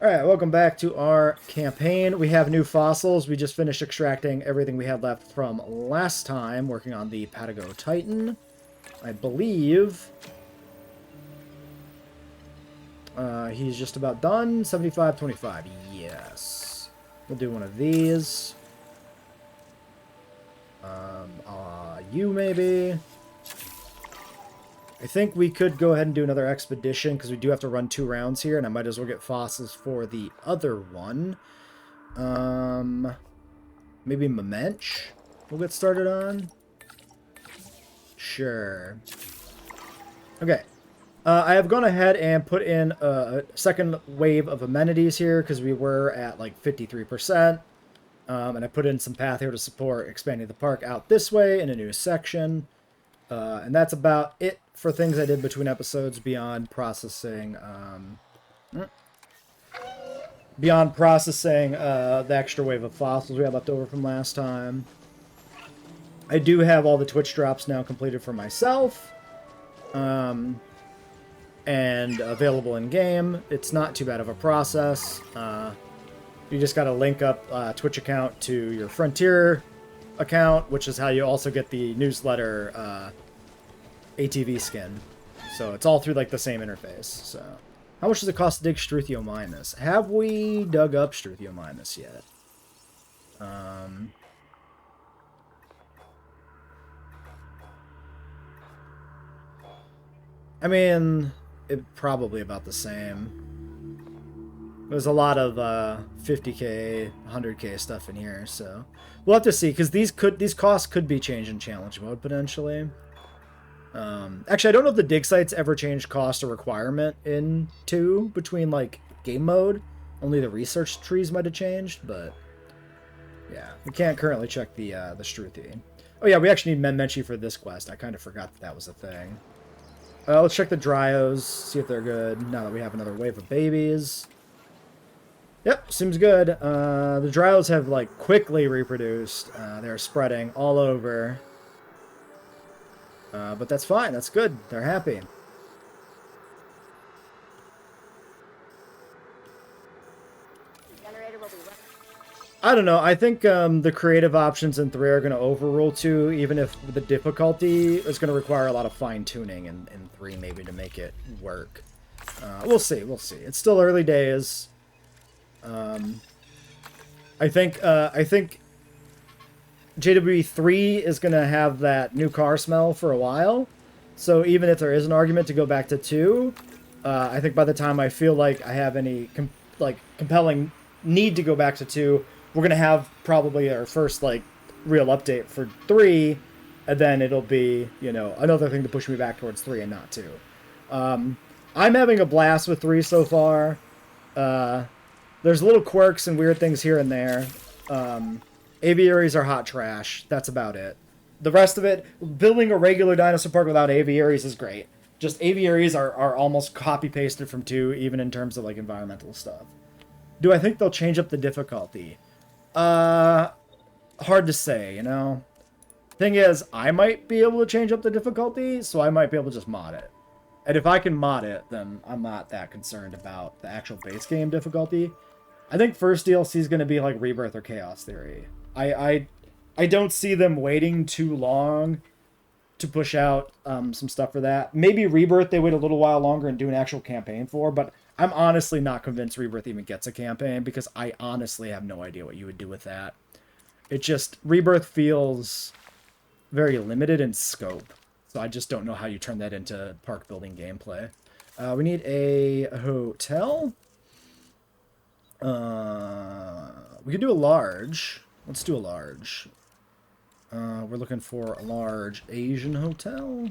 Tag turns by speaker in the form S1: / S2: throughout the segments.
S1: Alright, welcome back to our campaign. We have new fossils. We just finished extracting everything we had left from last time, working on the Patago Titan. I believe he's just about done. 75-25. Yes. We'll do one of these. You maybe. I think we could go ahead and do another expedition because we do have to run 2 rounds here, and I might as well get fossils for the other one. Maybe Mamench we'll get started on. Sure. Okay. I have gone ahead and put in a second wave of amenities here because we were at like 53%. And I put in some path here to support expanding the park out this way in a new section. And that's about it for things I did between episodes beyond processing. The extra wave of fossils we had left over from last time. I do have all the Twitch drops now completed for myself. And available in game. It's not too bad of a process. You just got to link up Twitch account to your Frontier account, which is how you also get the newsletter ATV skin. So it's all through like the same interface. So how much does it cost to dig Struthiomimus? Have we dug up Struthiomimus yet? I mean, it probably about the same. There's a lot of 50k, 100k stuff in here, so we'll have to see because these costs could be changed in challenge mode potentially. Actually, I don't know if the dig sites ever changed cost or requirement in 2 between like game mode. Only the research trees might have changed, but yeah, we can't currently check the Struthi. Oh yeah, we actually need Menmenchi for this quest. I kind of forgot that was a thing. Let's check the Dryos, see if they're good now that we have another wave of babies. Yep, seems good. The Dryos have, like, quickly reproduced. They're spreading all over. But that's fine. That's good. They're happy. I don't know. I think the creative options in 3 are going to overrule 2, even if the difficulty is going to require a lot of fine-tuning in 3 maybe to make it work. We'll see. We'll see. It's still early days. I think JWE3 is going to have that new car smell for a while. So even if there is an argument to go back to 2, I think by the time I feel like I have any compelling need to go back to 2, we're going to have probably our first like real update for 3, and then it'll be, you know, another thing to push me back towards 3 and not 2. I'm having a blast with 3 so far. There's little quirks and weird things here and there. Aviaries are hot trash. That's about it. The rest of it, building a regular dinosaur park without aviaries is great. Just aviaries are almost copy-pasted from 2, even in terms of like environmental stuff. Do I think they'll change up the difficulty? Hard to say, you know? Thing is, I might be able to change up the difficulty, so I might be able to just mod it. And if I can mod it, then I'm not that concerned about the actual base game difficulty. I think first DLC is going to be like Rebirth or Chaos Theory. I don't see them waiting too long to push out some stuff for that. Maybe Rebirth they wait a little while longer and do an actual campaign for, but I'm honestly not convinced Rebirth even gets a campaign because I honestly have no idea what you would do with that. It just, Rebirth feels very limited in scope. So I just don't know how you turn that into park building gameplay. We need a hotel. We could do a large. Let's do a large. We're looking for a large Asian hotel.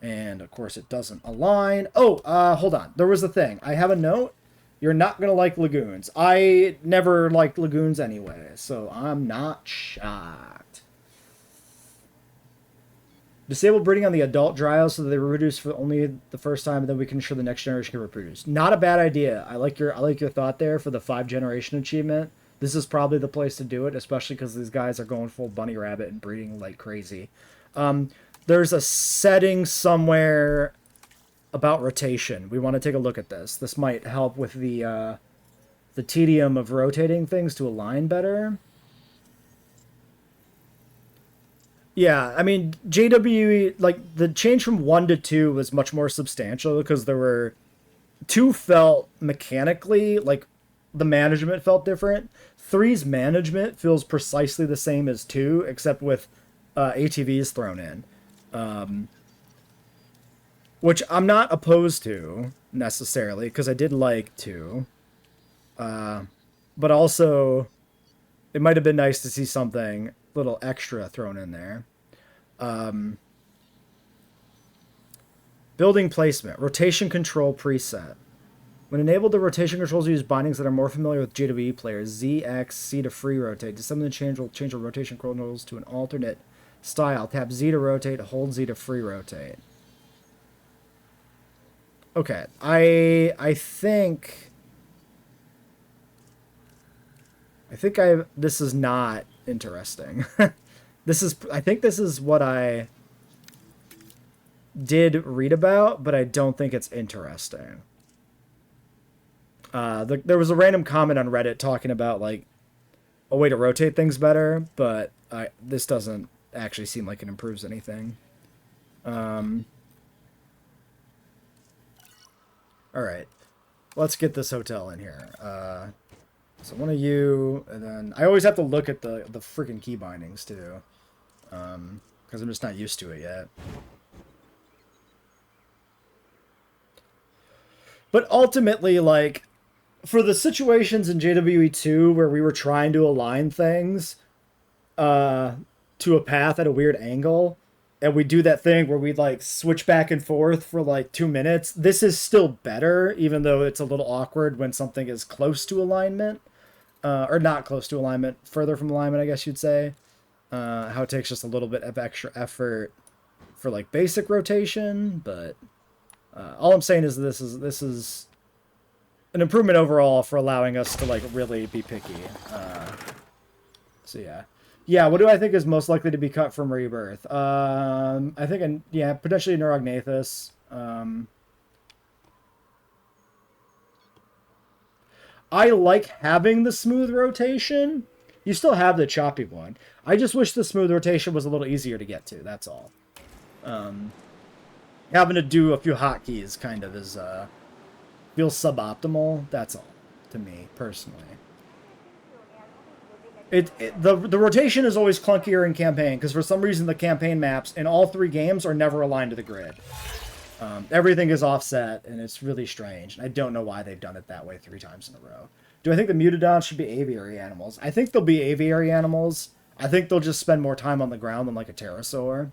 S1: And, of course, it doesn't align. Oh, hold on. There was a thing. I have a note. You're not going to like lagoons. I never liked lagoons anyway, so I'm not shocked. Disable breeding on the adult Dryos so that they reproduce for only the first time, and then we can ensure the next generation can reproduce. Not a bad idea. I like your thought there for the 5 generation achievement. This is probably the place to do it, especially because these guys are going full bunny rabbit and breeding like crazy. There's a setting somewhere about rotation. We want to take a look at this. This might help with the the tedium of rotating things to align better. Yeah, I mean, JWE, like, the change from 1 to 2 was much more substantial because there were... 2 felt mechanically, like, the management felt different. 3's management feels precisely the same as 2, except with ATVs thrown in. Which I'm not opposed to, necessarily, because I did like 2. But also, it might have been nice to see something a little extra thrown in there. Building placement. Rotation control preset. When enabled, the rotation controls use bindings that are more familiar with JWE players. Z, X, C to free rotate. To summon the change the rotation controls to an alternate style. Tap Z to rotate, hold Z to free rotate. Okay, I think this is not interesting. I think this is what I did read about, but I don't think it's interesting. There was a random comment on Reddit talking about, like, a way to rotate things better, but this doesn't actually seem like it improves anything. Alright. Let's get this hotel in here. So one of you, and then... I always have to look at the freaking key bindings, too. Because I'm just not used to it yet. But ultimately, like... For the situations in JWE2 where we were trying to align things to a path at a weird angle, and we do that thing where we like switch back and forth for like 2 minutes, this is still better, even though it's a little awkward when something is close to alignment, or not close to alignment, further from alignment, I guess you'd say. How it takes just a little bit of extra effort for like basic rotation, but all I'm saying is this is an improvement overall for allowing us to like really be picky. So yeah, what do I think is most likely to be cut from Rebirth? I think potentially Neurognathus. I like having the smooth rotation. You still have the choppy one. I just wish the smooth rotation was a little easier to get to. That's all. Having to do a few hotkeys kind of is feels suboptimal. That's all to me personally. The rotation is always clunkier in campaign because for some reason the campaign maps in all 3 games are never aligned to the grid. Everything is offset and it's really strange. I don't know why they've done it that way 3 times in a row. Do I think the Mutodons should be aviary animals? I think they'll be aviary animals. I think they'll just spend more time on the ground than like a pterosaur.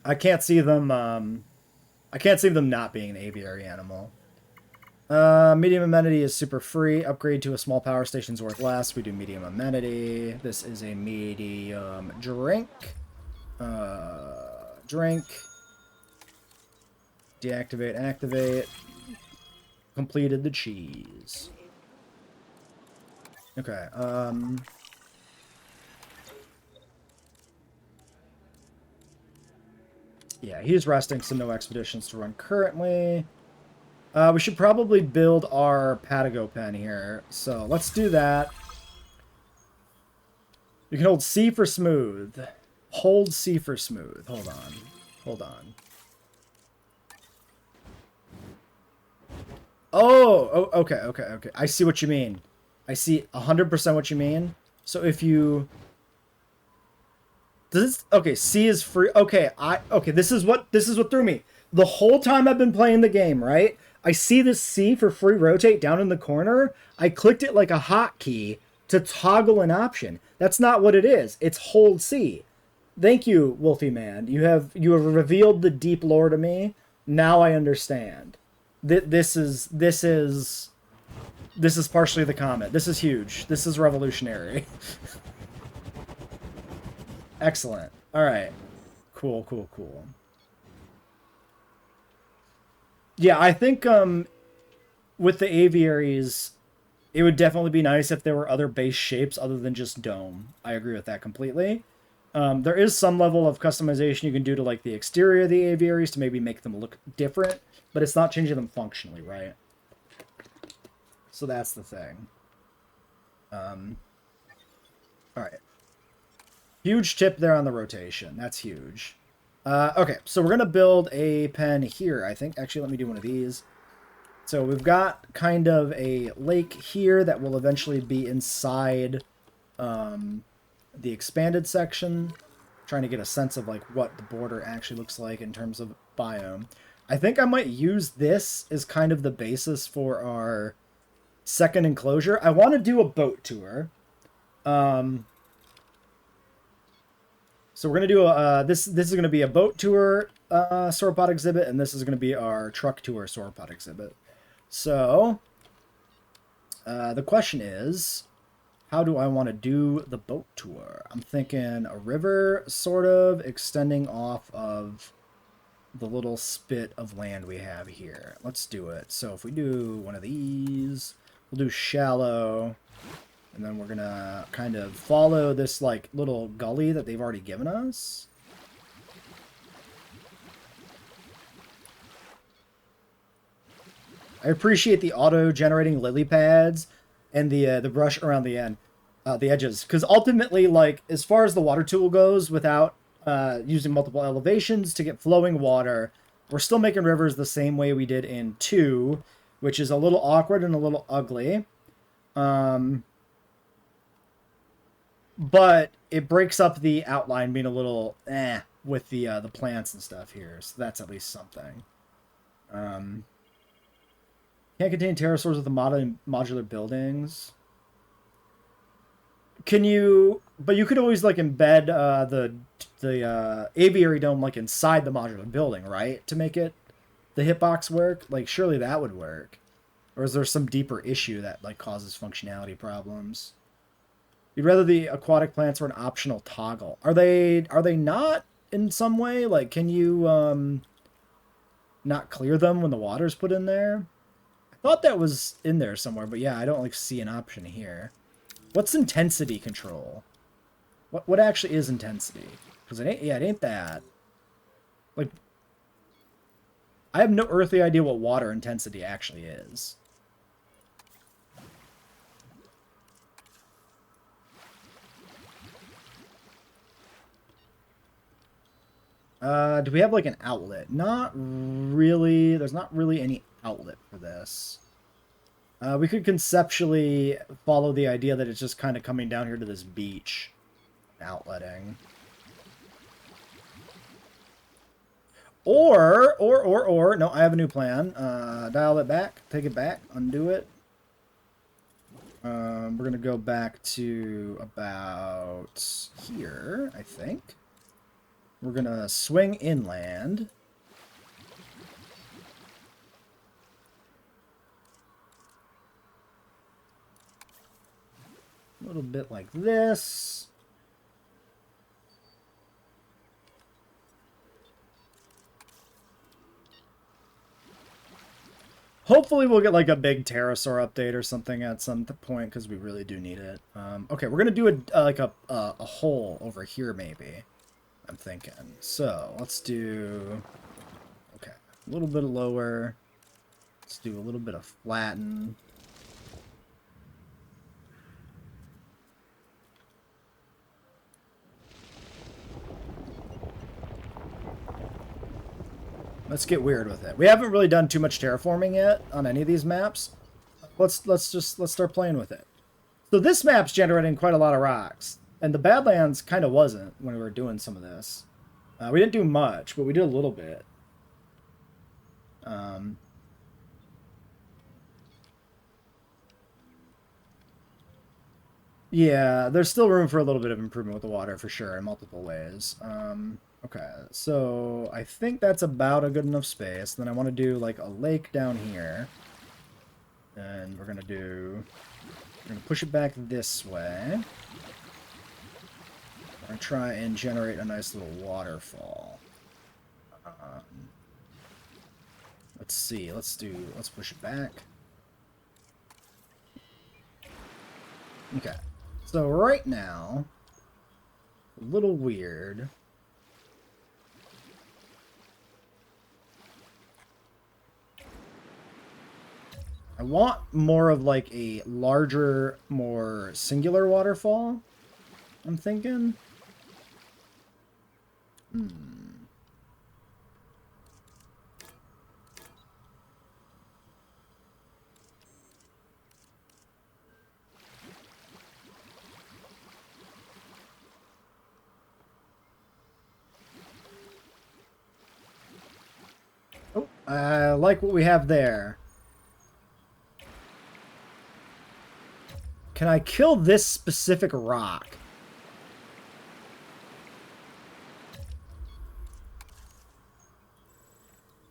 S1: I can't see them not being an aviary animal. Medium amenity is super free. Upgrade to a small power station's worth less. We do medium amenity. This is a medium drink. Drink. Deactivate, activate. Completed the cheese. Okay, yeah, he's resting, so no expeditions to run currently. We should probably build our Patago pen here. So let's do that. You can hold C for smooth. Hold C for smooth. Hold on. Hold on. Oh, okay. I see what you mean. I see 100% what you mean. So if you... Okay, C is free. Okay, this is what threw me. The whole time I've been playing the game, right? I see this C for free rotate down in the corner. I clicked it like a hotkey to toggle an option. That's not what it is. It's hold C. Thank you, Wolfie Man. You have revealed the deep lore to me. Now I understand. This is partially the comment. This is huge. This is revolutionary. Excellent. All right. Cool. Yeah, I think with the aviaries, it would definitely be nice if there were other base shapes other than just dome. I agree with that completely. There is some level of customization you can do to like the exterior of the aviaries to maybe make them look different, but it's not changing them functionally, right? So that's the thing. All right. Huge tip there on the rotation. That's huge. Okay, so we're going to build a pen here, I think. Actually, let me do one of these. So we've got kind of a lake here that will eventually be inside the expanded section. Trying to get a sense of like what the border actually looks like in terms of biome. I think I might use this as kind of the basis for our second enclosure. I want to do a boat tour. So we're gonna do a this is gonna be a boat tour sauropod exhibit, and this is gonna be our truck tour sauropod exhibit. So the question is, how do I want to do the boat tour? I'm thinking a river sort of extending off of the little spit of land we have here. Let's do it. So if we do one of these, we'll do shallow. And then we're gonna kind of follow this like little gully that they've already given us. I appreciate the auto-generating lily pads and the brush around the end, the edges, because ultimately, like as far as the water tool goes, without using multiple elevations to get flowing water, we're still making rivers the same way we did in 2, which is a little awkward and a little ugly. But it breaks up the outline being a little with the plants and stuff here, so that's at least something. Can't contain pterosaurs with the modular buildings. Can you? But you could always like embed the aviary dome like inside the modular building, right? To make it the hitbox work. Like surely that would work. Or is there some deeper issue that like causes functionality problems? You'd rather the aquatic plants were an optional toggle. Are they not in some way? Like, can you not clear them when the water's put in there? I thought that was in there somewhere, but yeah, I don't like see an option here. What's intensity control? What actually is intensity? Because it ain't that. Like, I have no earthly idea what water intensity actually is. Do we have like an outlet? Not really. There's not really any outlet for this. We could conceptually follow the idea that it's just kind of coming down here to this beach. Outletting. Or, no, I have a new plan. Dial it back, take it back, undo it. We're going to go back to about here, I think. We're going to swing inland. A little bit like this. Hopefully we'll get like a big pterosaur update or something at some point because we really do need it. Okay, we're going to do a hole over here maybe. I'm thinking. So let's do, okay, a little bit lower. Let's do a little bit of flatten. Let's get weird with it. We haven't really done too much terraforming yet on any of these maps. Let's start playing with it. So this map's generating quite a lot of rocks. And the Badlands kind of wasn't when we were doing some of this. We didn't do much, but we did a little bit. Yeah, there's still room for a little bit of improvement with the water for sure in multiple ways. Okay, so I think that's about a good enough space. Then I want to do like a lake down here. And we're gonna push it back this way. We're gonna try and generate a nice little waterfall. Let's see, let's push it back. Okay, so right now, a little weird. I want more of like a larger, more singular waterfall, I'm thinking. Oh, I like what we have there. Can I kill this specific rock?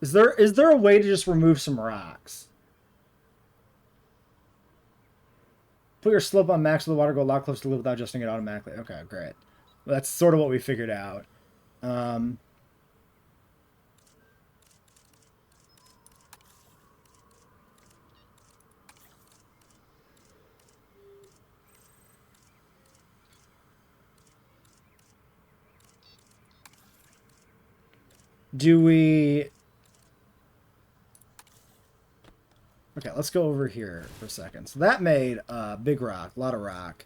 S1: Is there a way to just remove some rocks? Put your slope on max so the water go a lot closer to live without adjusting it automatically. Okay, great. Well, that's sort of what we figured out. Do we... Okay, let's go over here for a second. So that made big rock, a lot of rock.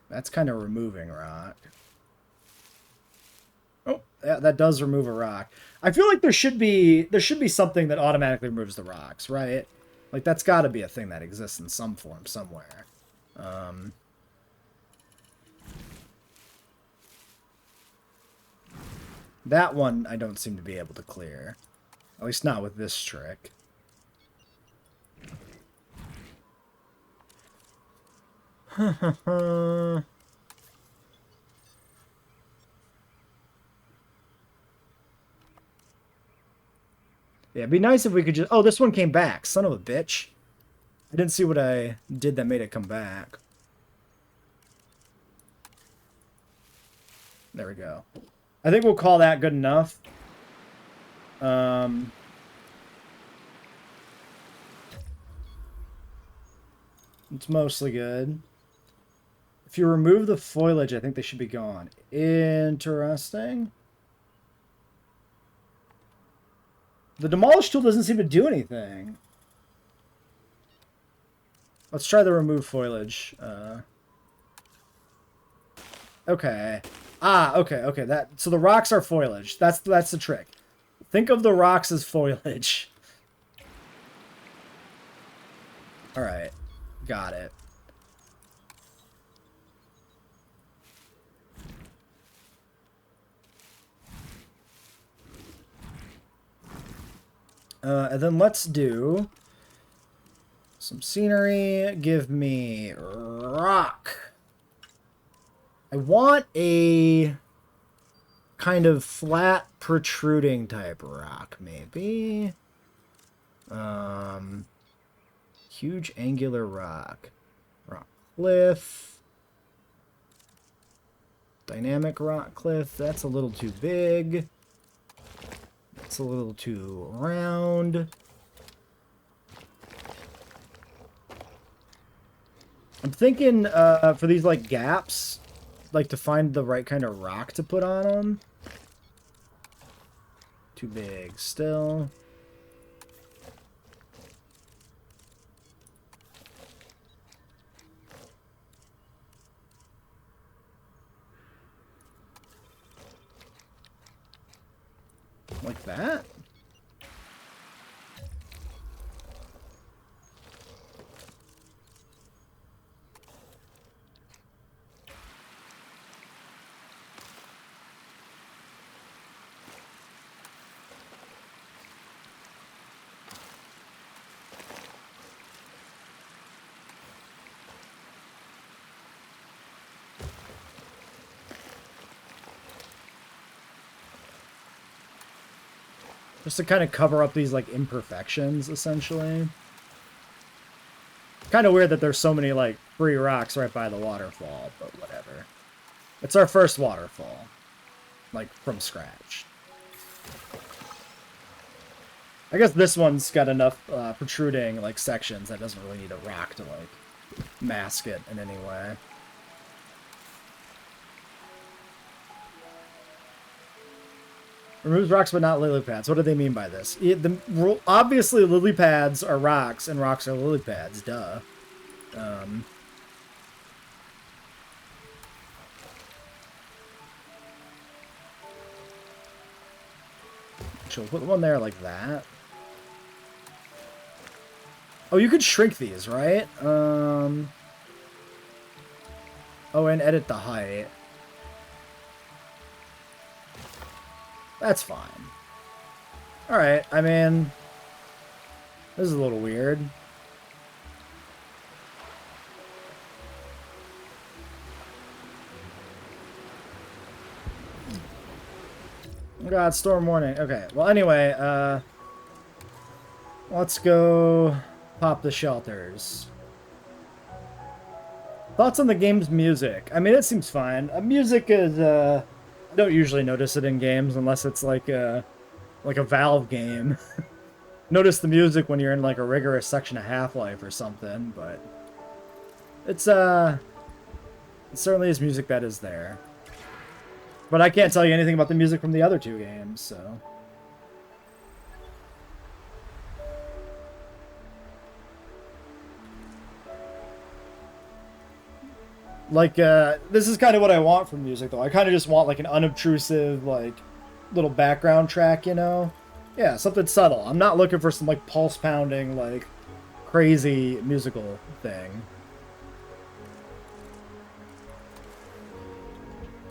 S1: That's kind of removing rock. Oh, yeah, that does remove a rock. I feel like there should be something that automatically removes the rocks, right? Like that's got to be a thing that exists in some form somewhere. That one I don't seem to be able to clear. At least not with this trick. Yeah, it'd be nice if we could just... Oh, this one came back. Son of a bitch. I didn't see what I did that made it come back. There we go. I think we'll call that good enough. It's mostly good. If you remove the foliage, I think they should be gone. Interesting. The demolish tool doesn't seem to do anything. Let's try the remove foliage. Okay. Okay. So the rocks are foliage. That's the trick. Think of the rocks as foliage. All right. Got it. And then let's do some scenery. Give me rock. I want a kind of flat protruding type rock, maybe. Huge angular rock. Rock cliff. Dynamic rock cliff. That's a little too big. That's a little too round. I'm thinking for these like gaps, like to find the right kind of rock to put on them. Too big still. Like that? Just to kind of cover up these, like, imperfections, essentially. Kind of weird that there's so many, like, free rocks right by the waterfall, but whatever. It's our first waterfall. Like, from scratch. I guess this one's got enough protruding, like, sections that doesn't really need a rock to, like, mask it in any way. Removes rocks but not lily pads. What do they mean by this? Obviously, lily pads are rocks, and rocks are lily pads. Duh. So we'll put one there like that. Oh, you could shrink these, right? Oh, and edit the height. That's fine. Alright, I mean... This is a little weird. God, storm warning. Okay, well anyway, let's go pop the shelters. Thoughts on the game's music? I mean, it seems fine. Music is, I don't usually notice it in games unless it's like a Valve game. Notice the music when you're in like a rigorous section of Half-Life or something, but it's it certainly is music that is there. But I can't tell you anything about the music from the other two games, so. Like, this is kind of what I want from music, though. I kind of just want, like, an unobtrusive, like, little background track, you know? Yeah, something subtle. I'm not looking for some, like, pulse-pounding, like, crazy musical thing.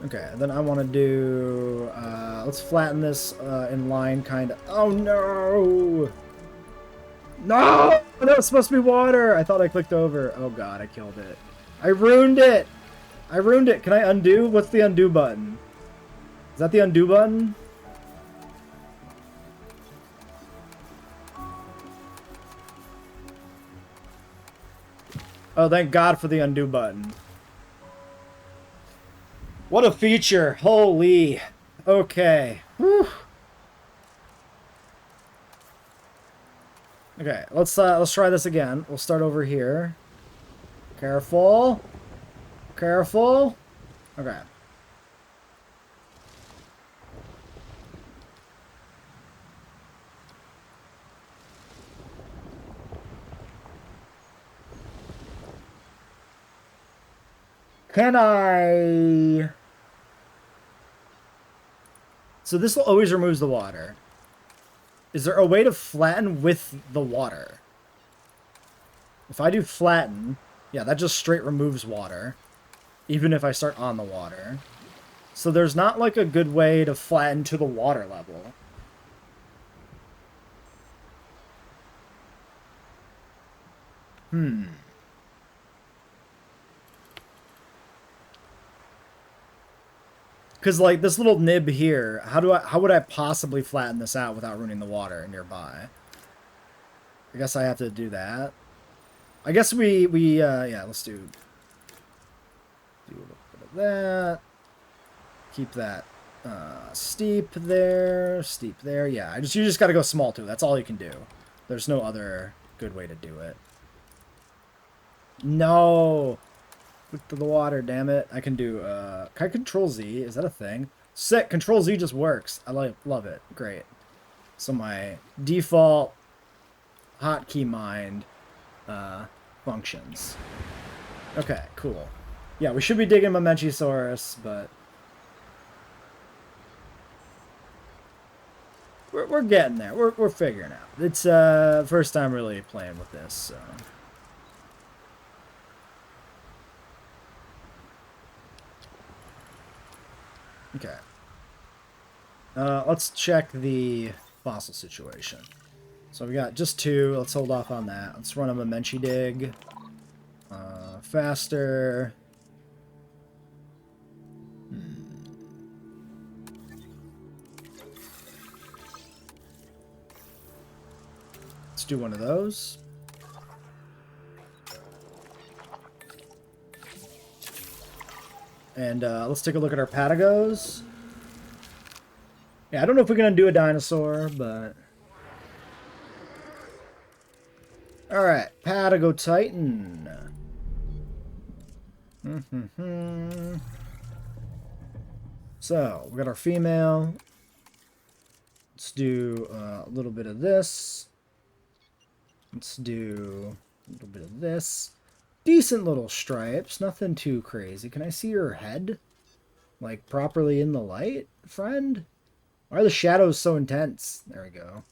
S1: Okay, then I want to do, let's flatten this in line, kind of. Oh, no! No! That was supposed to be water! I thought I clicked over. Oh, God, I killed it. I ruined it! I ruined it! Can I undo? What's the undo button? Is that the undo button? Oh, thank God for the undo button. What a feature! Holy! Okay. Whew. Okay, let's try this again. We'll start over here. Careful. Careful. Okay. Can I... So this will always removes the water. Is there a way to flatten with the water? If I do flatten, yeah, that just straight removes water. Even if I start on the water. So there's not like a good way to flatten to the water level. Because, like, this little nib here, how would I possibly flatten this out without ruining the water nearby? I guess I have to do that. I guess yeah, let's do a little bit of that. Keep that steep there, yeah. You just gotta go small too. That's all you can do. There's no other good way to do it. No! Click to the water, damn it. I can do, can I Control Z? Is that a thing? Sick! Control Z just works. I love it. Great. So my default hotkey mind functions. Okay, cool. Yeah, we should be digging Mamenchisaurus, but we're getting there. We're figuring out. It's first time really playing with this, so. Okay. Let's check the fossil situation. So we got just 2. Let's hold off on that. Let's run a Momenchi dig. Faster. Let's do one of those. And let's take a look at our Patagos. Yeah, I don't know if we're going to do a dinosaur, but... Alright, Patago Titan. So, we got our female. do a little bit of this. Let's do a little bit of this. Decent little stripes, nothing too crazy. Can I see your head? Like, properly in the light, friend? Why are the shadows so intense? There we go.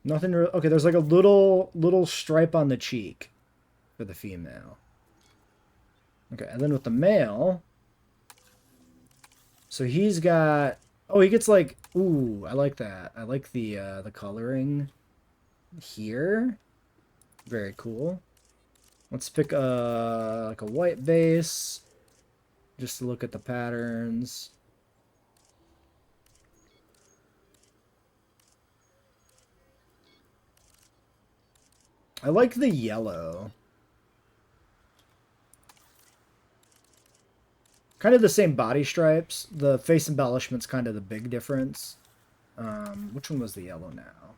S1: Nothing... Okay, there's like a little stripe on the cheek for the female. Okay, and then with the male... So he's got... Oh, he gets like... Ooh, I like that. I like the coloring here. Very cool. Let's pick like a white base. Just to look at the patterns. I like the yellow. Kind of the same body stripes. The face embellishment's kind of the big difference. Which one was the yellow now?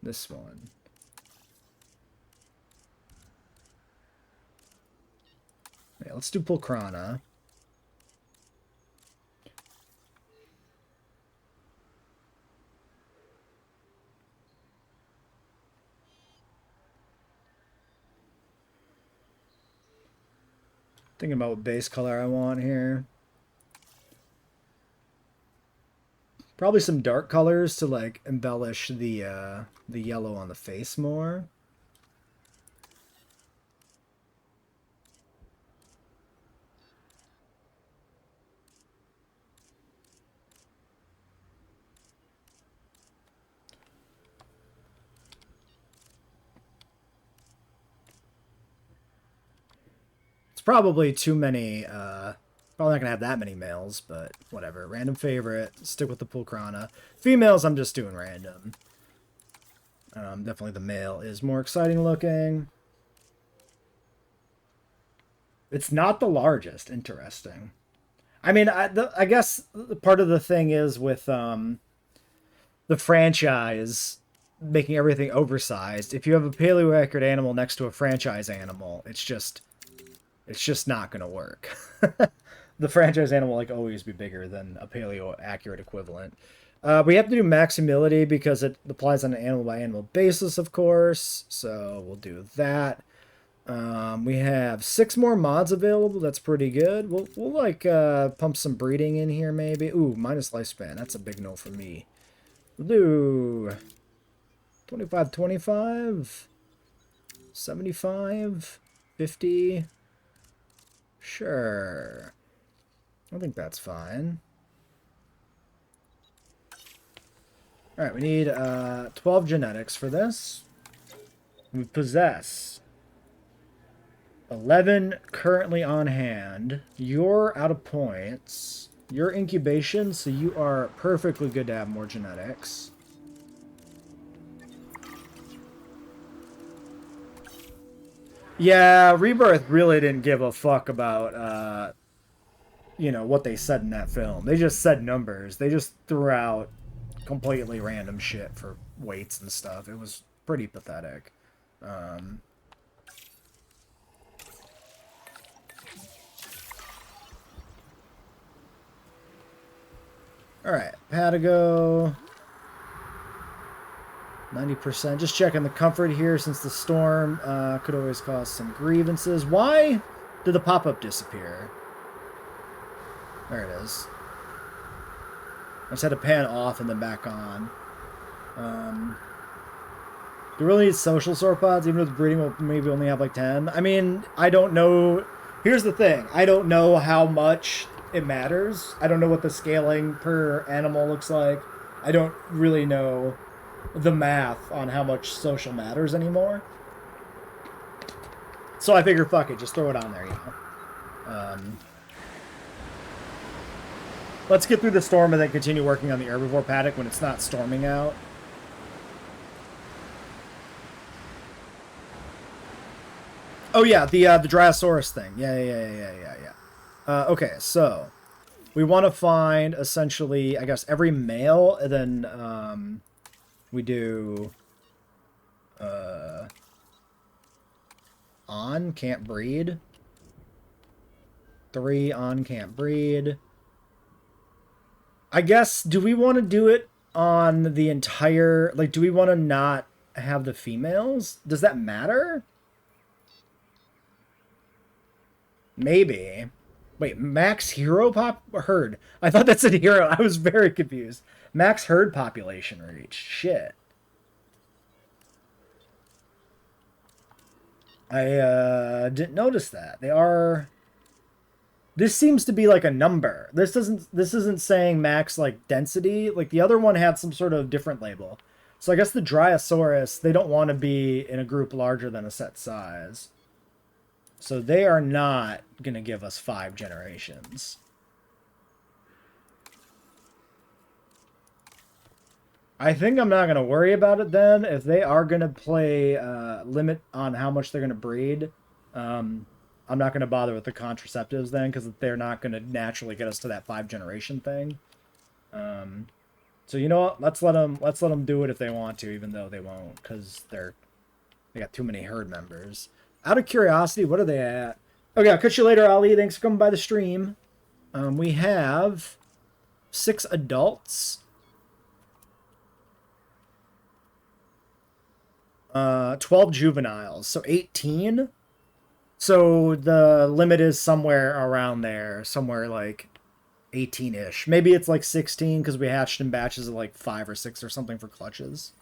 S1: This one. Yeah, let's do Pulcrana. Thinking about what base color I want here. Probably some dark colors to like embellish the yellow on the face more. Probably too many, probably not gonna have that many males, but whatever. Random favorite, stick with the Pulcrana. Females, I'm just doing random. Definitely the male is more exciting looking. It's not the largest, interesting. I mean, I guess part of the thing is with the franchise making everything oversized. If you have a paleo-accurate animal next to a franchise animal, it's just not going to work. The franchise animal will like always be bigger than a paleo accurate equivalent. We have to do max humility because it applies on an animal by animal basis, of course. So we'll do that. We have 6 more mods available. That's pretty good. We'll like pump some breeding in here maybe. Ooh, minus lifespan. That's a big no for me. We'll do 25, 25, 75, 50. Sure. I think that's fine. Alright, we need 12 genetics for this. We possess 11 currently on hand. You're out of points. You're incubation, so you are perfectly good to have more genetics. Yeah, Rebirth really didn't give a fuck about, you know, what they said in that film. They just said numbers. They just threw out completely random shit for weights and stuff. It was pretty pathetic. Alright, Patago. 90%. Just checking the comfort here since the storm could always cause some grievances. Why did the pop-up disappear? There it is. I just had to pan off and then back on. Do we really need social sauropods even with breeding we'll maybe only have like 10? I mean, I don't know. Here's the thing. I don't know how much it matters. I don't know what the scaling per animal looks like. I don't really know the math on how much social matters anymore. So I figure, fuck it, just throw it on there, you know. Let's get through the storm and then continue working on the herbivore paddock when it's not storming out. Oh yeah, the Dryosaurus thing. Yeah. Okay, so we want to find essentially, I guess, every male, and then we do on can't breed. 3 on can't breed. I guess, do we want to do it on the entire, like, do we want to not have the females? Does that matter? Maybe. Wait, max hero herd. I thought that said hero. I was very confused. Max herd population reach. Shit. I didn't notice that. They are. This seems to be like a number. This isn't saying max like density. Like the other one had some sort of different label. So I guess the Dryosaurus, they don't want to be in a group larger than a set size. So they are not going to give us 5 generations. I think I'm not going to worry about it then. If they are going to play limit on how much they're going to breed, I'm not going to bother with the contraceptives then, because they're not going to naturally get us to that 5 generation thing. So you know what? Let's let them do it if they want to, even though they won't, because they got too many herd members. Out of curiosity, what are they at? Okay, I'll catch you later, Ali. Thanks for coming by the stream. We have 6 adults. 12 juveniles, so 18. So the limit is somewhere around there, somewhere like 18-ish. Maybe it's like 16 because we hatched in batches of like 5 or 6 or something for clutches.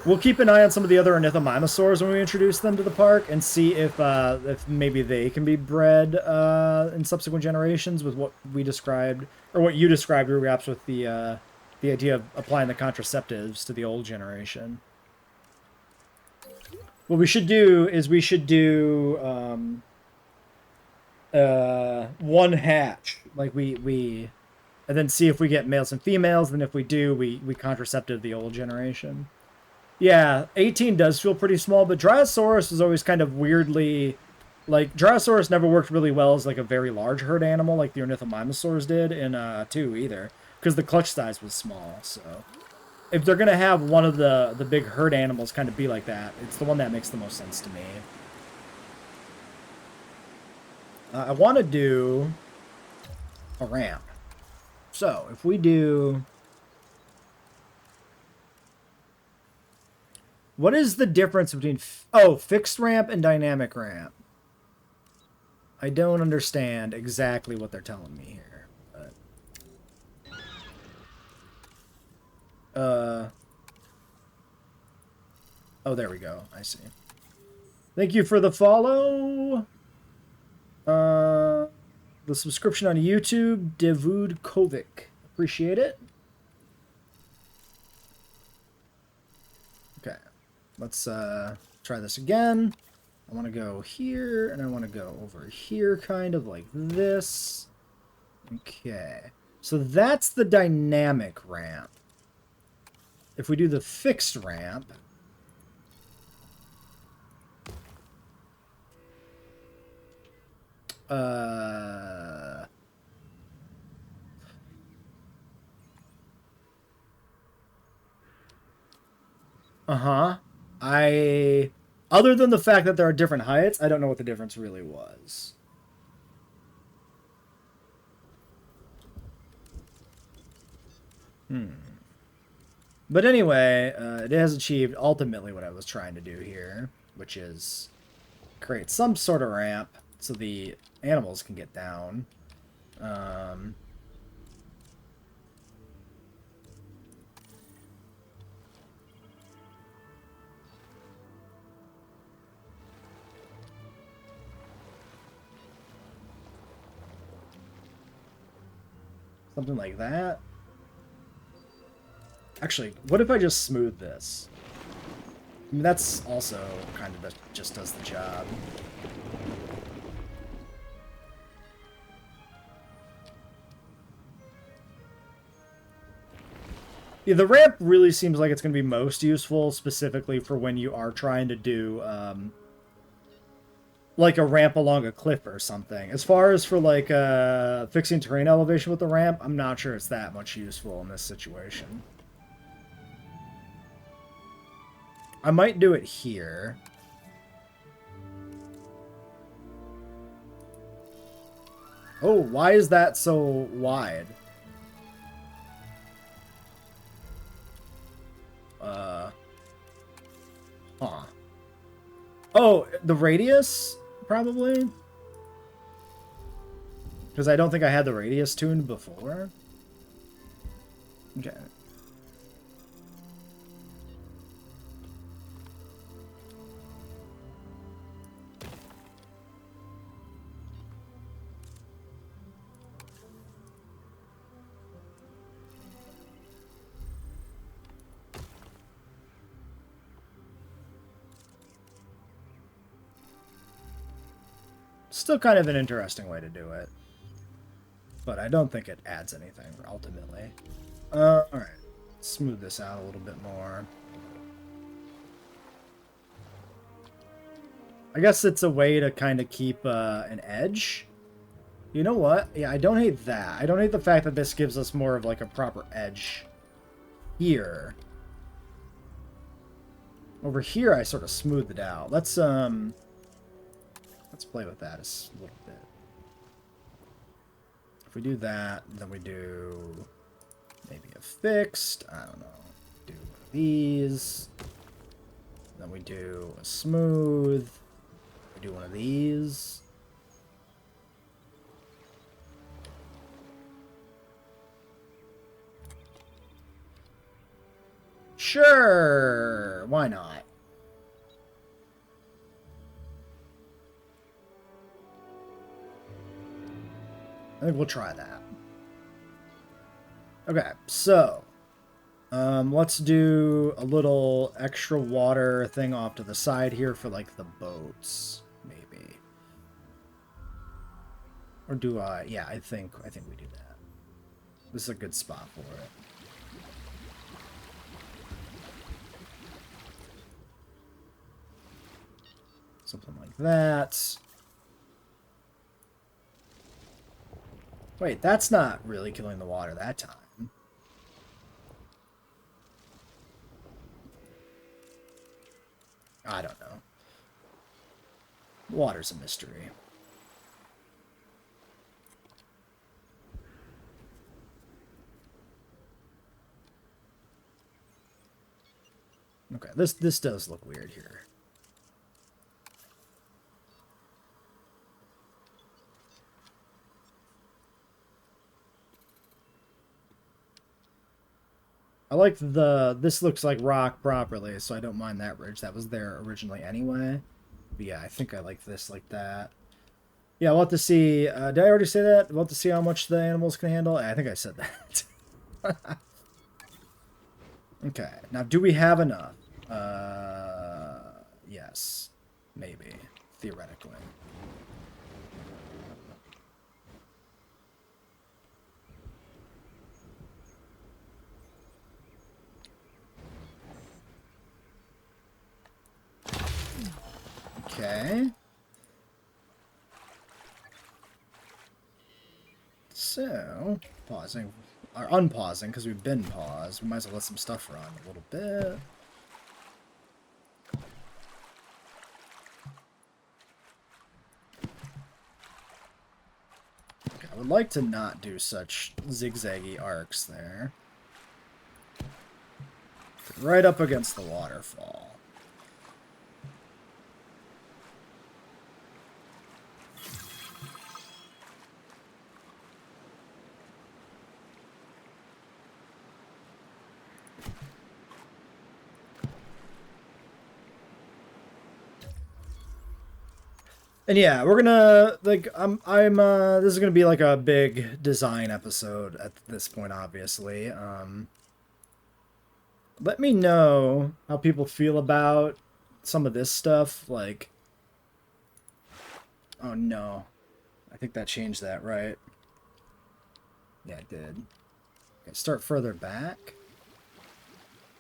S1: We'll keep an eye on some of the other ornithomimosaurs when we introduce them to the park and see if maybe they can be bred in subsequent generations with what we described, or what you described, perhaps with the idea of applying the contraceptives to the old generation. What we should do is one hatch, like we and then see if we get males and females, and if we do, we contraceptive the old generation. Yeah, 18 does feel pretty small, but Dryosaurus is always kind of weirdly... Like, Dryosaurus never worked really well as, like, a very large herd animal like the ornithomimosaurs did in 2 either, because the clutch size was small, so... If they're going to have one of the big herd animals kind of be like that, it's the one that makes the most sense to me. I want to do a ramp. So, if we do... What is the difference between... fixed ramp and dynamic ramp. I don't understand exactly what they're telling me here. But... Oh, there we go. I see. Thank you for the follow. The subscription on YouTube, Devud Kovic. Appreciate it. Okay. Let's try this again. I want to go here, and I want to go over here, kind of like this. Okay. So that's the dynamic ramp. If we do the fixed ramp... Other than the fact that there are different heights, I don't know what the difference really was. But anyway, it has achieved ultimately what I was trying to do here, which is create some sort of ramp so the animals can get down. Something like that. Actually, what if I just smooth this? I mean, that's also kind of just does the job. Yeah, the ramp really seems like it's going to be most useful, specifically for when you are trying to do, like a ramp along a cliff or something. As far as for, like, fixing terrain elevation with the ramp, I'm not sure it's that much useful in this situation. I might do it here. Oh, why is that so wide? Huh. Oh, the radius? Probably? Because I don't think I had the radius tuned before. Okay. Still kind of an interesting way to do it. But I don't think it adds anything, ultimately. Alright. Smooth this out a little bit more. I guess it's a way to kind of keep an edge. You know what? Yeah, I don't hate that. I don't hate the fact that this gives us more of like a proper edge here. Over here, I sort of smoothed it out. Let's play with that a little bit. If we do that, then we do maybe a fixed. I don't know. Do one of these. Then we do a smooth. We do one of these. Sure, why not? I think we'll try that. Okay, so let's do a little extra water thing off to the side here for like the boats, maybe. Or do I? Yeah, I think we do that. This is a good spot for it. Something like that. Wait, that's not really killing the water that time. I don't know. Water's a mystery. Okay, this does look weird here. I like this looks like rock properly, so I don't mind that ridge. That was there originally anyway. But yeah, I think I like this like that. Yeah, we'll have to see. Did I already say that? We'll have to see how much the animals can handle. I think I said that. Okay, now do we have enough? Yes. Maybe. Theoretically. Okay. So, pausing, or unpausing, because we've been paused. We might as well let some stuff run a little bit. Okay, I would like to not do such zigzaggy arcs there. Right up against the waterfall. And yeah, we're gonna like this is gonna be like a big design episode at this point, obviously. Let me know how people feel about some of this stuff. Like, oh no, I think that changed that, right? Yeah, it did. Okay, start further back.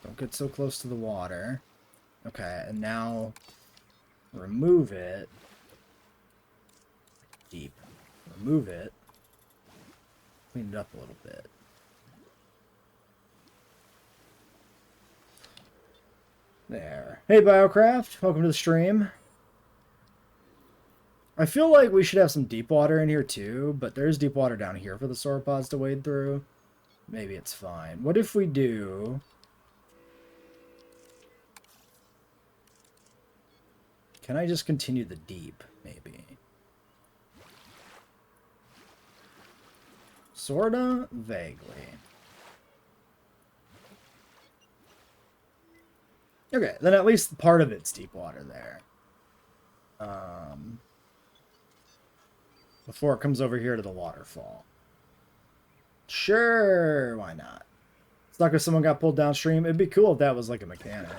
S1: Don't get so close to the water. Okay, and now remove it. Deep. Remove it. Clean it up a little bit. There. Hey, Biocraft. Welcome to the stream. I feel like we should have some deep water in here too, but there's deep water down here for the sauropods to wade through. Maybe it's fine. What if we do... Can I just continue the deep, maybe? Sorta? Vaguely. Okay, then at least part of it's deep water there. Before it comes over here to the waterfall. Sure, why not? It's not because someone got pulled downstream. It'd be cool if that was like a mechanic.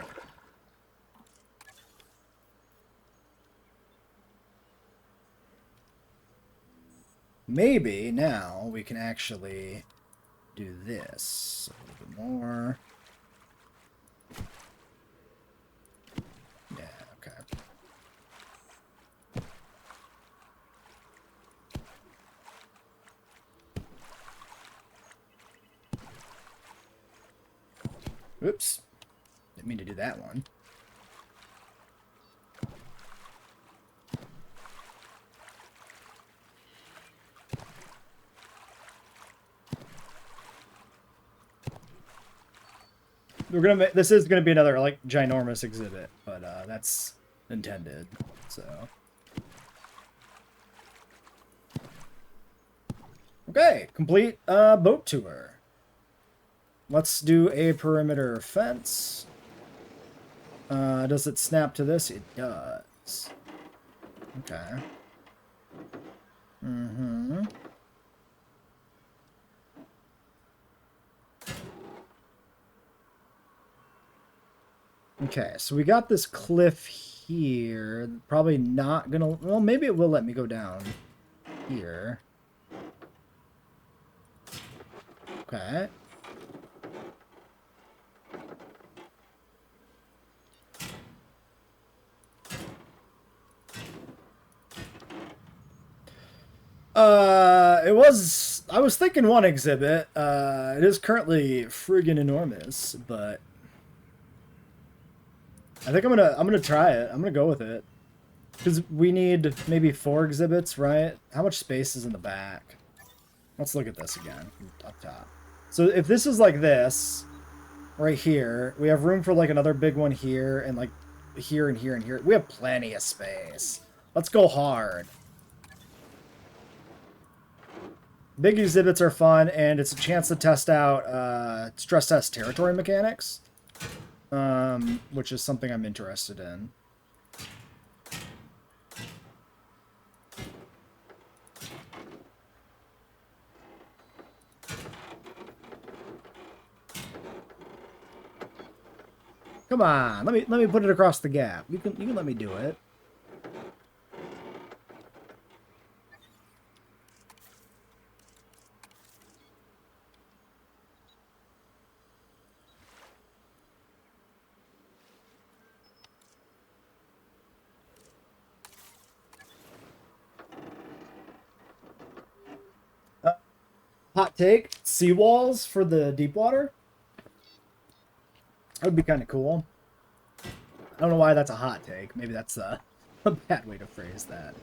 S1: Maybe now we can actually do this a little bit more. Yeah, okay. Oops. Didn't mean to do that one. We're gonna. This is gonna be another like ginormous exhibit, but that's intended. So. Okay, complete boat tour. Let's do a perimeter fence. Does it snap to this? It does. Okay. Mm-hmm. Okay, so we got this cliff here. Probably not gonna... Well, maybe it will let me go down here. Okay. It was... I was thinking one exhibit. It is currently friggin' enormous, but... I think I'm gonna try it. I'm gonna go with it. Because we need maybe 4 exhibits, right? How much space is in the back? Let's look at this again, up top. So if this is like this, right here, we have room for like another big one here, and like here and here and here. We have plenty of space. Let's go hard. Big exhibits are fun, and it's a chance to test out stress test territory mechanics, which is something I'm interested in. Come on, let me put it across the gap. You can let me do it. Hot take, seawalls for the deep water. That would be kind of cool. I don't know why that's a hot take. Maybe that's a bad way to phrase that.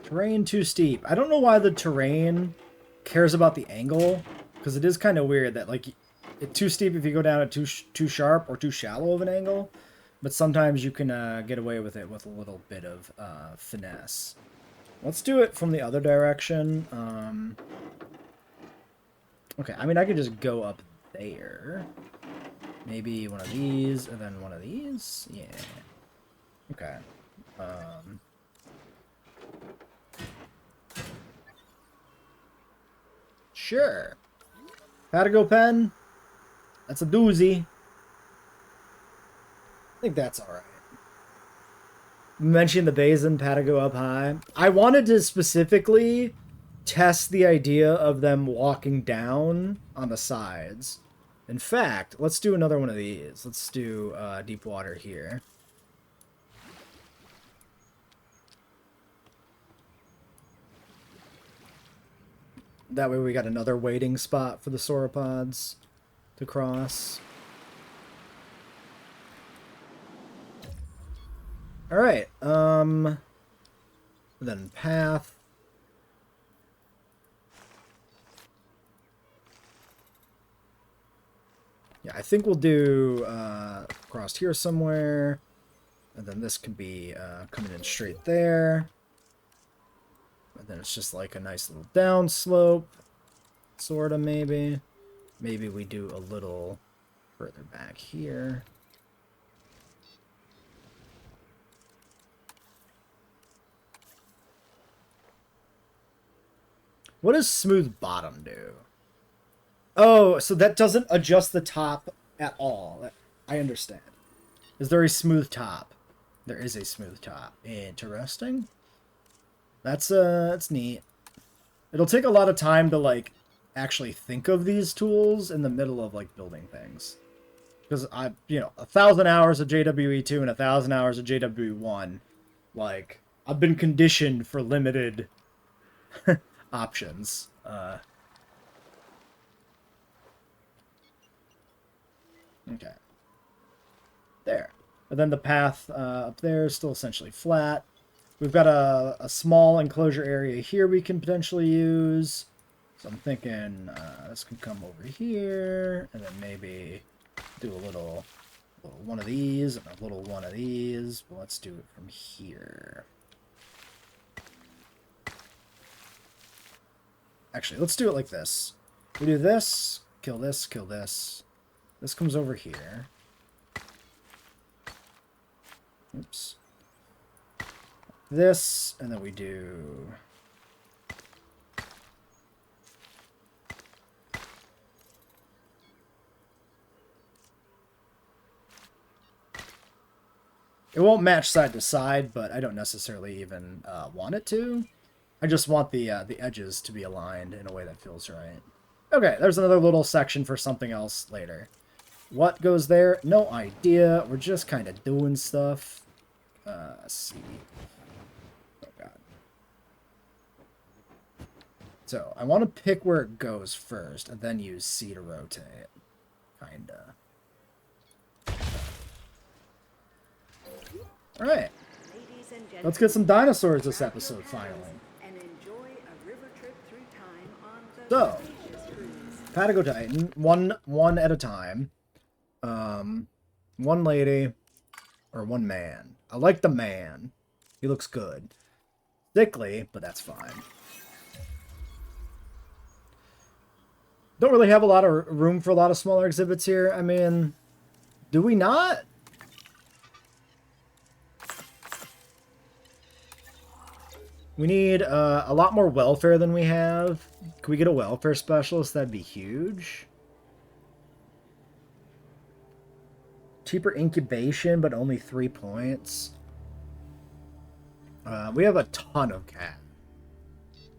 S1: Terrain too steep. I don't know why the terrain cares about the angle, because it is kind of weird that like it's too steep if you go down at too sharp or too shallow of an angle, but sometimes you can get away with it with a little bit of finesse. Let's do it from the other direction. Okay, I mean I could just go up there. Maybe one of these and then one of these. Yeah. Okay. Sure. Patago pen. That's a doozy. I think that's alright. Mentioning the basin, Patago up high. I wanted to specifically test the idea of them walking down on the sides. In fact, let's do another one of these. Let's do deep water here. That way we got another waiting spot for the sauropods to cross. Alright, then path. Yeah, I think we'll do crossed here somewhere. And then this can be coming in straight there. And then it's just like a nice little down slope. Sort of, maybe. Maybe we do a little further back here. What does smooth bottom do? Oh, so that doesn't adjust the top at all. I understand. Is there a smooth top? There is a smooth top. Interesting. That's neat. It'll take a lot of time to, like, actually think of these tools in the middle of, like, building things. Because I, 1,000 hours of JWE2 and 1,000 hours of JWE1, like, I've been conditioned for limited options. Okay. There. And then the path up there is still essentially flat. We've got a small enclosure area here we can potentially use. So I'm thinking this can come over here, and then maybe do a little one of these and a little one of these. Well, let's do it from here. Actually, let's do it like this. We do this, kill this, kill this. This comes over here. Oops. This, and then we do... It won't match side to side, but I don't necessarily even want it to. I just want the edges to be aligned in a way that feels right. Okay, there's another little section for something else later. What goes there? No idea. We're just kind of doing stuff. Let's see. Oh, God. So, I want to pick where it goes first, and then use C to rotate. Kinda. Alright. Let's get some dinosaurs this episode, finally. So, Patagonia, one at a time. One lady, or one man. I like the man. He looks good. Sickly, but that's fine. Don't really have a lot of room for a lot of smaller exhibits here. I mean, do we not? We need a lot more welfare than we have. Can we get a welfare specialist? That'd be huge. Cheaper incubation, but only 3 points. We have a ton of cash.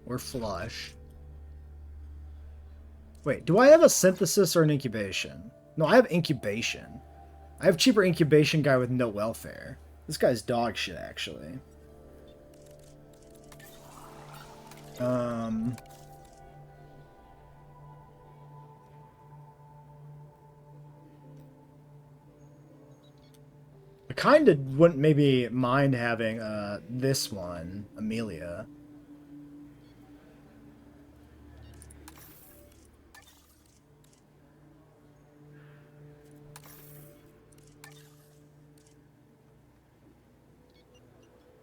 S1: We're flush. Wait, do I have a synthesis or an incubation? No, I have incubation. I have cheaper incubation guy with no welfare. This guy's dog shit, actually. I kind of wouldn't maybe mind having this one, Amelia.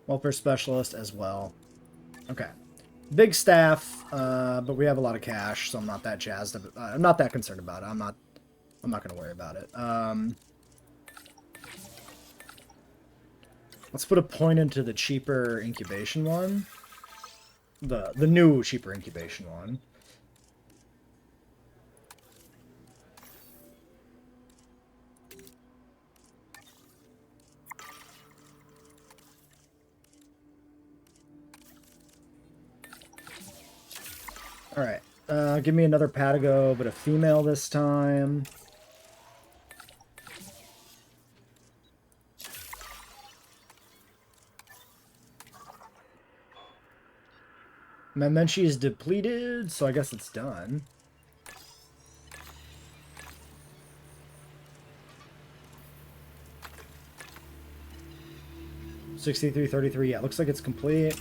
S1: Welfare specialist as well. Okay. Big staff, but we have a lot of cash, so I'm not that jazzed. I'm not that concerned about it. I'm not going to worry about it. Let's put a point into the cheaper incubation one. The new cheaper incubation one. Alright, give me another Patago, but a female this time. My Menchie is depleted, so I guess it's done. $63.33. Yeah, looks like it's complete.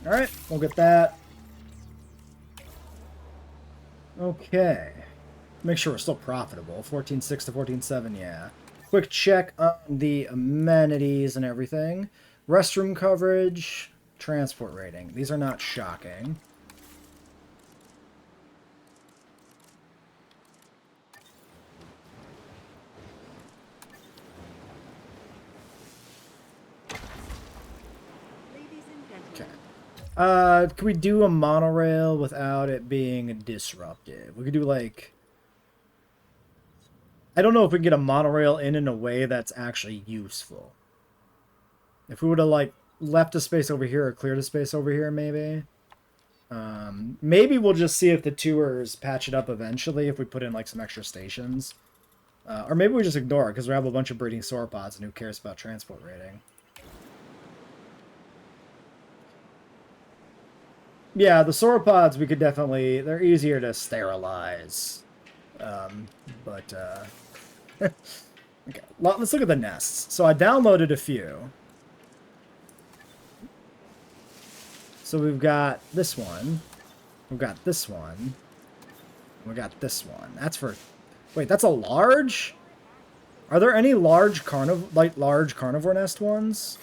S1: All right, we'll get that. Okay. Make sure we're still profitable. 14.6 to 14.7, yeah. Quick check on the amenities and everything. Restroom coverage, transport rating. These are not shocking. Okay. Can we do a monorail without it being disruptive? We could do like... I don't know if we can get a monorail in a way that's actually useful. If we would have like left a space over here or cleared a space over here, maybe. Maybe we'll just see if the tours patch it up eventually if we put in like some extra stations. Or maybe we just ignore it because we have a bunch of breeding sauropods and who cares about transport rating. Yeah, the sauropods we could definitely... They're easier to sterilize. Okay, let's look at the nests. So I downloaded a few. So we've got this one. We've got this one. We got this one. That's for... Wait, that's a large? Are there any large carnivore nest ones?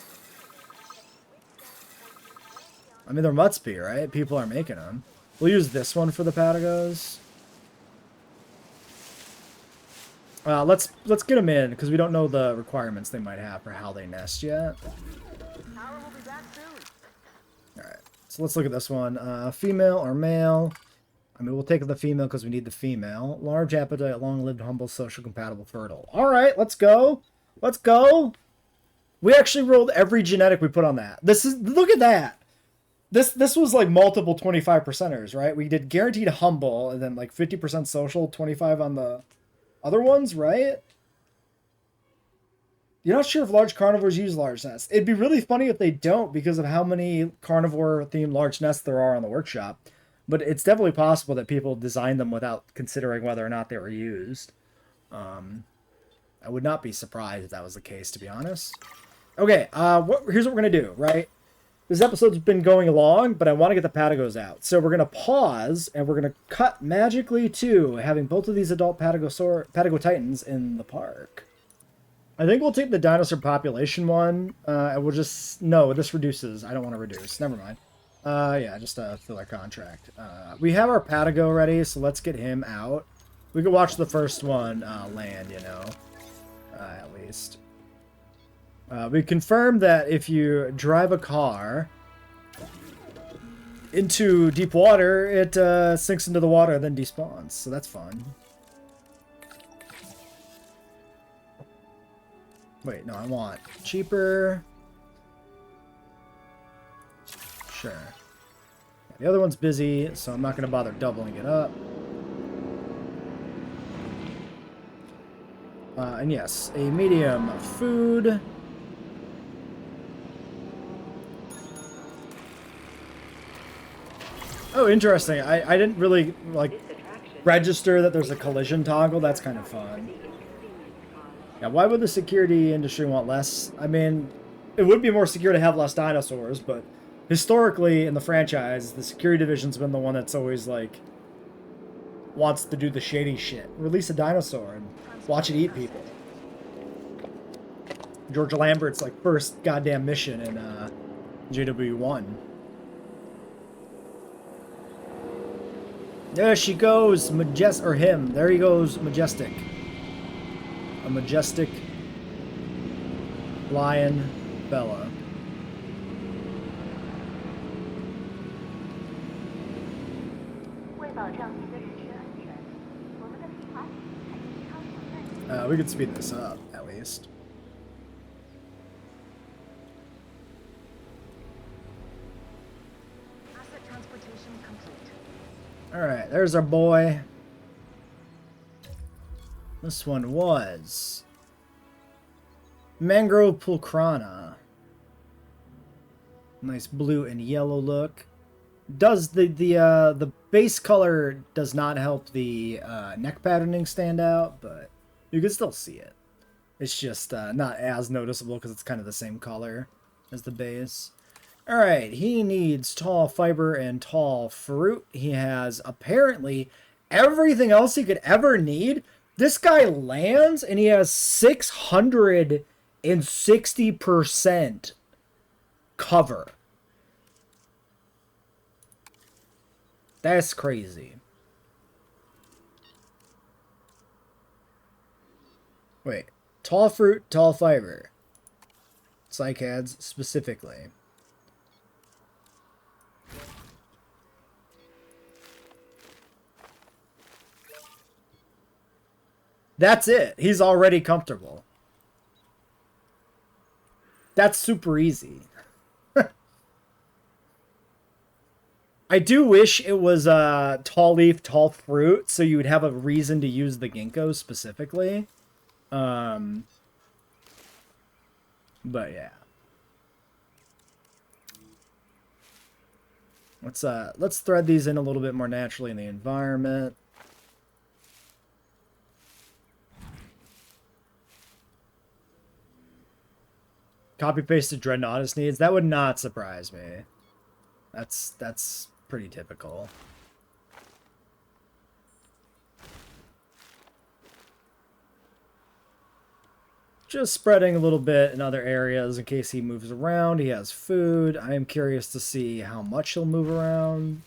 S1: I mean, there must be, right? People are making them. We'll use this one for the Patagos. Let's get them in because we don't know the requirements they might have for how they nest yet. All right, so let's look at this one. Female or male? I mean, we'll take the female because we need the female. Large appetite, long-lived, humble, social, compatible, fertile. All right, let's go. Let's go. We actually rolled every genetic we put on that. Look at that. This was like multiple 25%ers, right? We did guaranteed humble and then like 50% social, 25 on the other ones, right? You're not sure if large carnivores use large nests. It'd be really funny if they don't because of how many carnivore-themed large nests there are on the workshop. But it's definitely possible that people designed them without considering whether or not they were used. I would not be surprised if that was the case, to be honest. Okay, here's what we're going to do, right? This episode's been going along, but I want to get the Patagos out. So we're going to pause, and we're going to cut magically to having both of these adult Patago Titans in the park. I think we'll take the dinosaur population one, and we'll just... No, this reduces. I don't want to reduce. Never mind. Yeah, just fill our contract. We have our Patago ready, so let's get him out. We could watch the first one land, you know, at least. We confirmed that if you drive a car into deep water, it sinks into the water and then despawns, so that's fun. Wait, no, I want cheaper. Sure. The other one's busy, so I'm not going to bother doubling it up. And yes, a medium food. Oh, interesting. I didn't really, like, register that there's a collision toggle. That's kind of fun. Yeah, why would the security industry want less? I mean, it would be more secure to have less dinosaurs, but historically in the franchise, the security division's been the one that's always, like, wants to do the shady shit. Release a dinosaur and watch it eat people. George Lambert's, like, first goddamn mission in JWE3. There she goes, or him. There he goes, Majestic. A majestic lion fella. We could speed this up, at least.
S2: Asset transportation complete.
S1: Alright, there's our boy. This one was Mangrove Pulcrana. Nice blue and yellow look. Does the base color does not help the neck patterning stand out, but you can still see it. It's just not as noticeable because it's kind of the same color as the base. All right, he needs tall fiber and tall fruit. He has apparently everything else he could ever need. This guy lands and he has 660% cover. That's crazy. Wait. Tall fruit, tall fiber. Cycads specifically. That's it. He's already comfortable. That's super easy. I do wish it was tall leaf, tall fruit, so you would have a reason to use the ginkgo specifically. But yeah. Let's thread these in a little bit more naturally in the environment. Copy pasted Dreadnoughtus needs. That would not surprise me. That's pretty typical. Just spreading a little bit in other areas in case he moves around. He has food. I am curious to see how much he'll move around.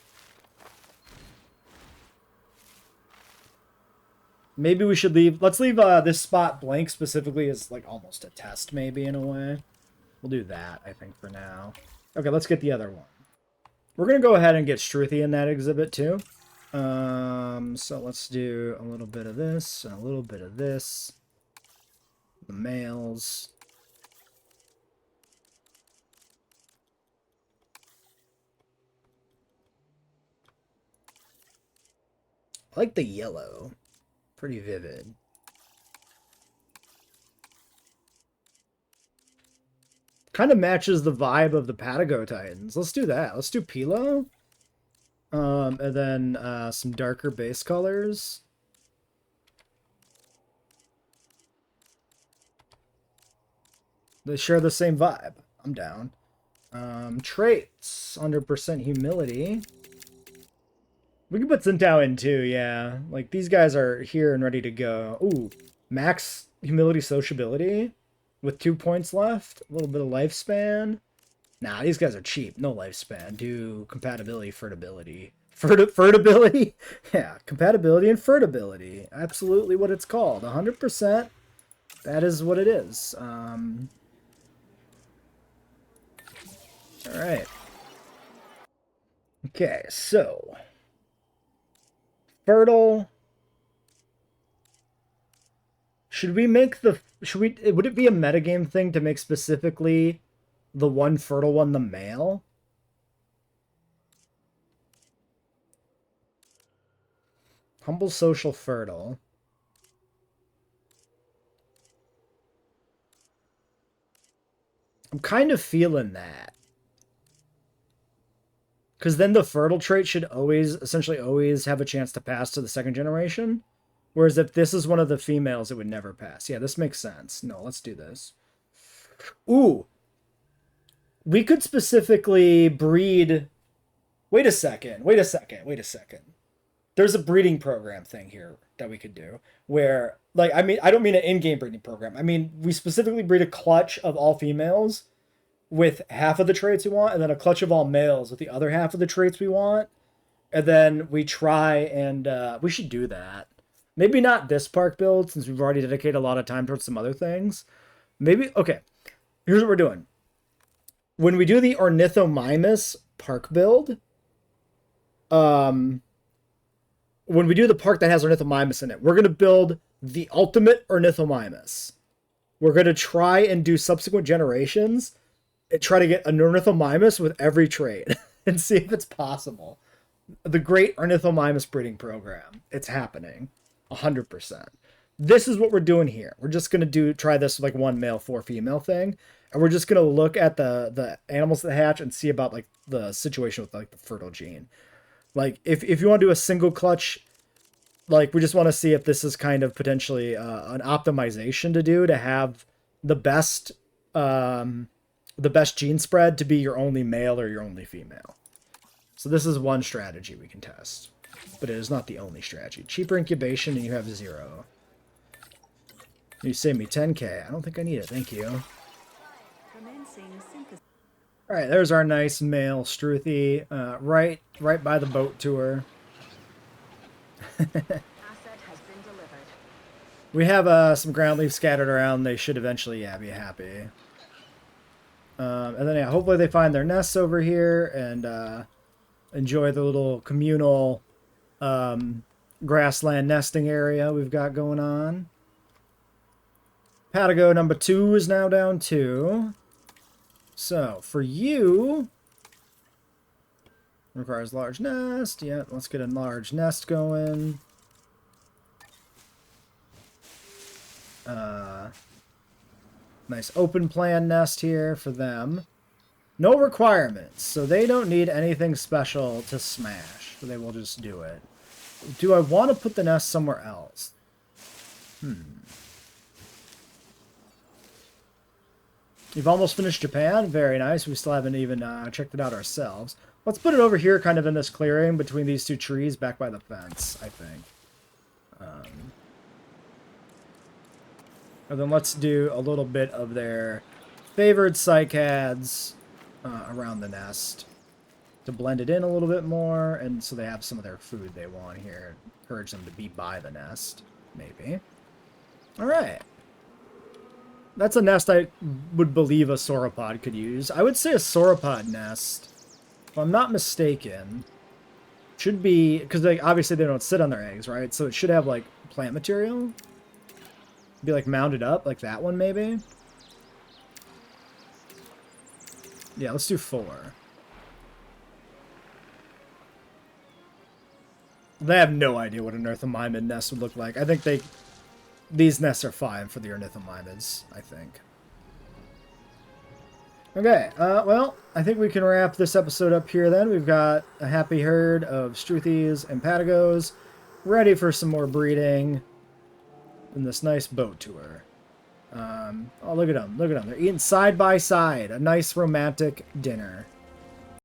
S1: Maybe we should leave... Let's leave this spot blank specifically as like almost a test maybe in a way. We'll do that, I think, for now. Okay, let's get the other one. We're going to go ahead and get Struthy in that exhibit too. So let's do a little bit of this and a little bit of this. The males. I like the yellow. Pretty vivid. Kind of matches the vibe of the Patago Titans. Let's do that. Let's do Pilo. And then some darker base colors. They share the same vibe. I'm down. Traits. 100% humility. We can put Tsintao in too, yeah. Like, these guys are here and ready to go. Ooh, max humility sociability with 2 points left. A little bit of lifespan. Nah, these guys are cheap. No lifespan. Do compatibility, fertility. Fertility? Yeah, compatibility and fertility. Absolutely what it's called. 100%. That is what it is. Alright. Okay, so... Fertile. Should we make the... Would it be a metagame thing to make specifically the one fertile one the male? Humble, social, fertile. I'm kind of feeling that. Because then the fertile trait should essentially always have a chance to pass to the second generation. Whereas if this is one of the females, it would never pass. Yeah, this makes sense. No, let's do this. Ooh. We could specifically breed... Wait a second. There's a breeding program thing here that we could do. Where, like, I mean, I don't mean an in-game breeding program. I mean, we specifically breed a clutch of all females with half of the traits we want, and then a clutch of all males with the other half of the traits we want. And then we try and... we should do that. Maybe not this park build, since we've already dedicated a lot of time towards some other things. Maybe... Okay. Here's what we're doing. When we do the Ornithomimus park build... when we do the park that has Ornithomimus in it, we're going to build the ultimate Ornithomimus. We're going to try and do subsequent generations... and try to get an Ornithomimus with every trait and see if it's possible. The great Ornithomimus breeding program. It's happening. 100%. This is what we're doing here. We're just going to try this like 1 male, 4 female thing. And we're just gonna look at the animals that hatch and see about like the situation with like the fertile gene. Like if you want to do a single clutch, like we just want to see if this is kind of potentially an optimization to do to have the best um, the best gene spread to be your only male or your only female. So this is one strategy we can test, but it is not the only strategy. Cheaper incubation and you have 0. You save me 10k. I don't think I need it. Thank you. All right, there's our nice male Struthy, right by the boat tour.
S2: Asset has been delivered.
S1: We have some ground leaf scattered around. They should eventually, be happy. And then, hopefully they find their nests over here and enjoy the little communal grassland nesting area we've got going on. Patago number 2 is now down 2. So, for you, requires large nest. Yeah, let's get a large nest going. Nice open plan nest here for them. No requirements, so they don't need anything special to smash. So they will just do it. Do I want to put the nest somewhere else? You've almost finished Japan? Very nice. We still haven't even checked it out ourselves. Let's put it over here kind of in this clearing between these two trees back by the fence, I think. And then let's do a little bit of their favored cycads around the nest to blend it in a little bit more, and so they have some of their food they want here. Encourage them to be by the nest, maybe. All right. That's a nest I would believe a sauropod could use. I would say a sauropod nest, if I'm not mistaken, should be, because obviously they don't sit on their eggs, right? So it should have like plant material. Be like mounded up, like that one maybe. Yeah, let's do 4. They have no idea what an ornithomimid nest would look like. I think these nests are fine for the ornithomimids, I think. Okay, well, I think we can wrap this episode up here then. We've got a happy herd of Struthys and Patagos ready for some more breeding in this nice boat tour. Oh, look at them. Look at them. They're eating side by side. A nice romantic dinner.